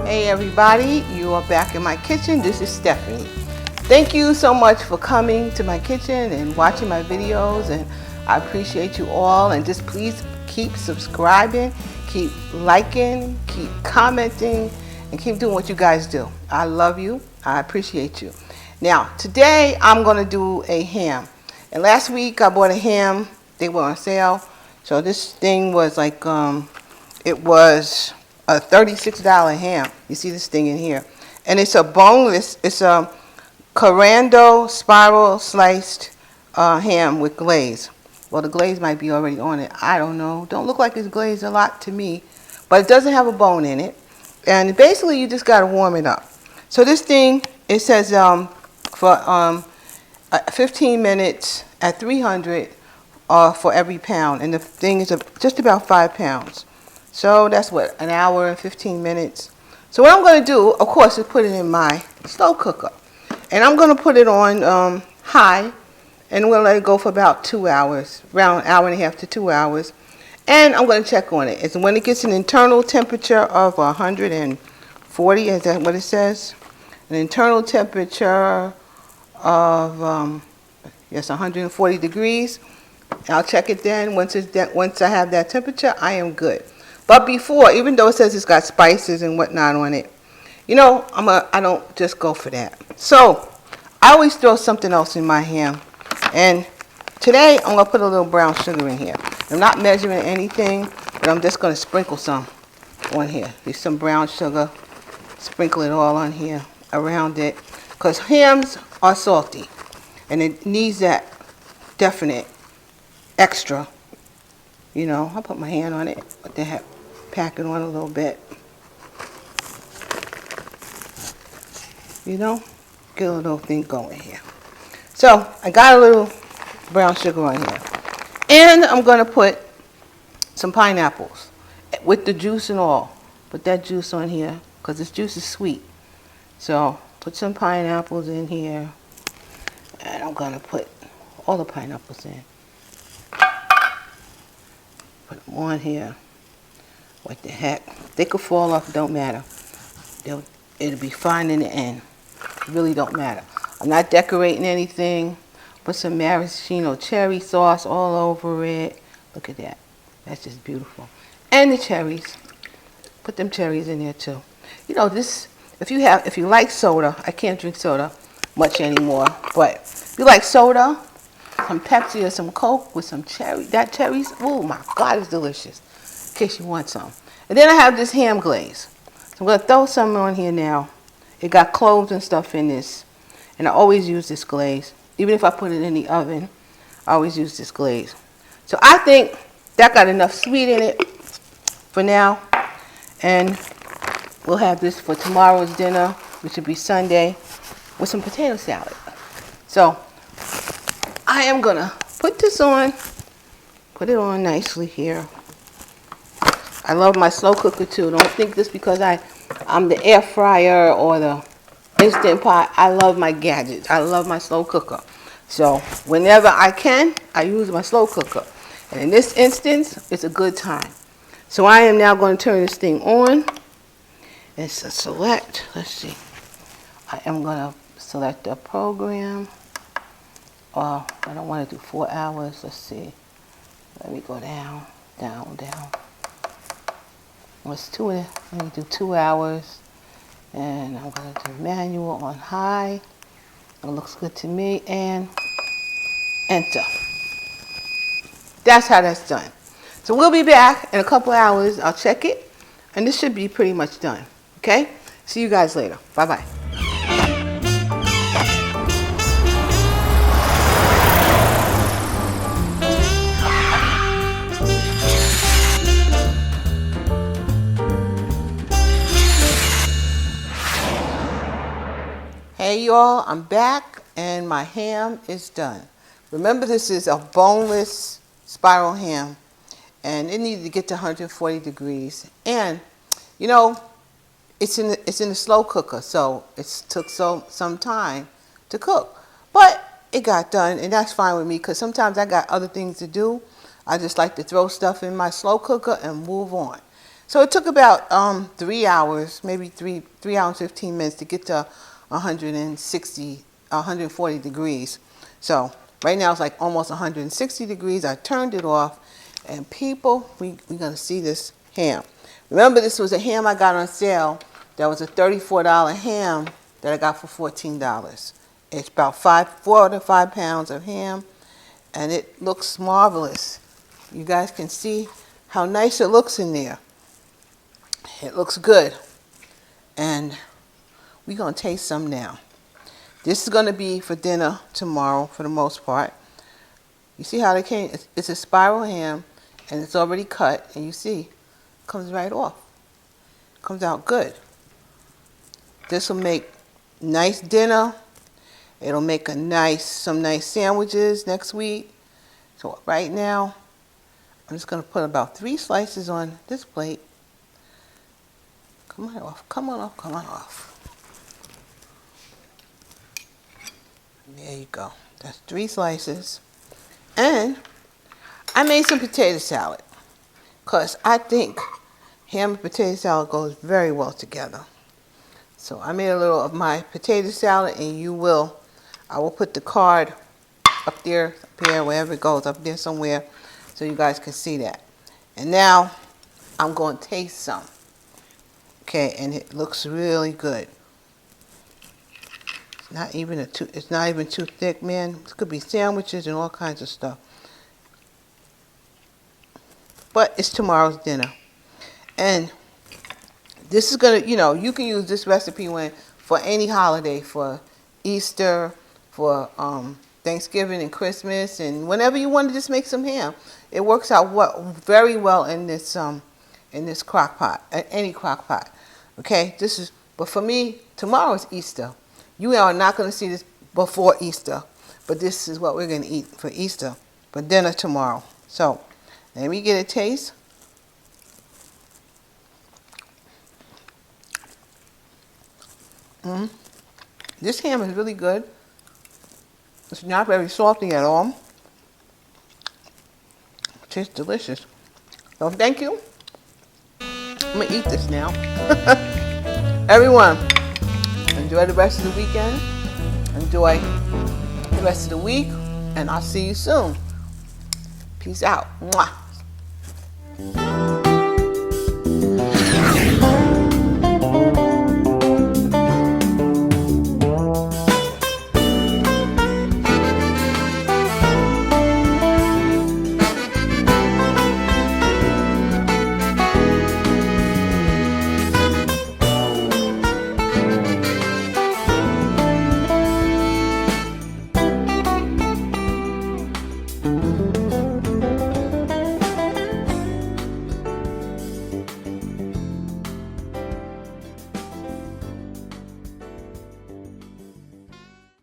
Hey everybody, you are back in my kitchen. This is Stephanie. Thank you so much for coming to my kitchen and watching my videos, and I appreciate you all. And just please keep subscribing, keep liking, keep commenting, and keep doing what you guys do. I love you. I appreciate you. Now, today I'm going to do a ham. And last week I bought a ham. They were on sale. So this thing was like, it was a $36 ham. You see this thing in here. And it's a boneless, it's a corando spiral sliced ham with glaze. Well, the glaze might be already on it. I don't know. Don't look like it's glazed a lot to me. But it doesn't have a bone in it. And basically you just got to warm it up. So this thing, it says for 15 minutes at 300 for every pound. And the thing is just about 5 pounds. So that's what, an hour and 15 minutes. So what I'm going to do, of course, is put it in my slow cooker. And I'm going to put it on high, and we'll let it go for about 2 hours, around an hour and a half to 2 hours. And I'm going to check on it. It's when it gets an internal temperature of 140, is that what it says? An internal temperature of, yes, 140 degrees. I'll check it then. Once I have that temperature, I am good. But before, even though it says it's got spices and whatnot on it, you know, I don't just go for that. So I always throw something else in my ham. And today I'm going to put a little brown sugar in here. I'm not measuring anything, but I'm just going to sprinkle some on here. There's some brown sugar. Sprinkle it all on here around it. Because hams are salty. And it needs that definite extra. You know, I'll put my hand on it. What the heck? Pack it on a little bit. You know, get a little thing going here. So I got a little brown sugar on here. And I'm going to put some pineapples with the juice and all. Put that juice on here because this juice is sweet. So put some pineapples in here. And I'm going to put all the pineapples in. Put them on here. What the heck? They could fall off, don't matter. It'll be fine in the end. It really don't matter. I'm not decorating anything. Put some maraschino cherry sauce all over it. Look at that. That's just beautiful. And the cherries. Put them cherries in there too. You know, this, if you like soda, I can't drink soda much anymore, but if you like soda, some Pepsi or some Coke with some cherry, that cherries, oh my God, it's delicious. In case you want some. And then I have this ham glaze. So I'm going to throw some on here now. It got cloves and stuff in this. And I always use this glaze. Even if I put it in the oven, I always use this glaze. So I think that got enough sweet in it for now. And we'll have this for tomorrow's dinner, which will be Sunday, with some potato salad. So I am going to put this on. Put it on nicely here. I love my slow cooker too. Don't think this because I'm the air fryer or the Instant Pot. I love my gadgets. I love my slow cooker. So whenever I can, I use my slow cooker. And in this instance, it's a good time. So I am now going to turn this thing on. It's a select. Let's see. I am going to select the program. I don't want to do 4 hours. Let's see. Let me go down, down, down. Let me do 2 hours. And I'm going to do manual on high. It looks good to me. And enter. That's how that's done. So we'll be back in a couple hours. I'll check it. And this should be pretty much done. Okay? See you guys later. Bye-bye. Hey y'all, I'm back and my ham is done. Remember, this is a boneless spiral ham and it needed to get to 140 degrees. And you know, it's in the slow cooker, so it took some time to cook. But it got done, and that's fine with me because sometimes I got other things to do. I just like to throw stuff in my slow cooker and move on. So it took about 3 hours, maybe 3 hours and 15 minutes to get to 160, 140 degrees. So right now it's like almost 160 degrees. I turned it off, and people, we're gonna see this ham. Remember, this was a ham I got on sale. That was a $34 ham that I got for $14. It's about 4 to 5 pounds of ham, and it looks marvelous. You guys can see how nice it looks in there. It looks good, and we're gonna taste some now. This is gonna be for dinner tomorrow for the most part. You see how they came? It's a spiral ham, and it's already cut, and you see, it comes right off. Comes out good. This will make nice dinner. It'll make some nice sandwiches next week. So right now, I'm just gonna put about 3 slices on this plate. Come on off, come on off, come on off. There you go. That's 3 slices. And I made some potato salad, because I think ham and potato salad goes very well together. So I made a little of my potato salad, and I will put the card up there, wherever it goes, up there somewhere, so you guys can see that. And now I'm going to taste some. Okay, and it looks really good. It's not even too thick, man. It could be sandwiches and all kinds of stuff. But it's tomorrow's dinner. And this is gonna, you can use this recipe for any holiday, for Easter, for Thanksgiving and Christmas, and whenever you want to just make some ham. It works out very well in this crock pot, any crock pot. Okay, but for me, tomorrow is Easter. You are not going to see this before Easter, but this is what we're going to eat for Easter, for dinner tomorrow. So let me get a taste. This ham is really good. It's not very salty at all. It tastes delicious. So thank you. I'm going to eat this now. Everyone, enjoy the rest of the weekend. Enjoy the rest of the week. And I'll see you soon. Peace out. Mwah.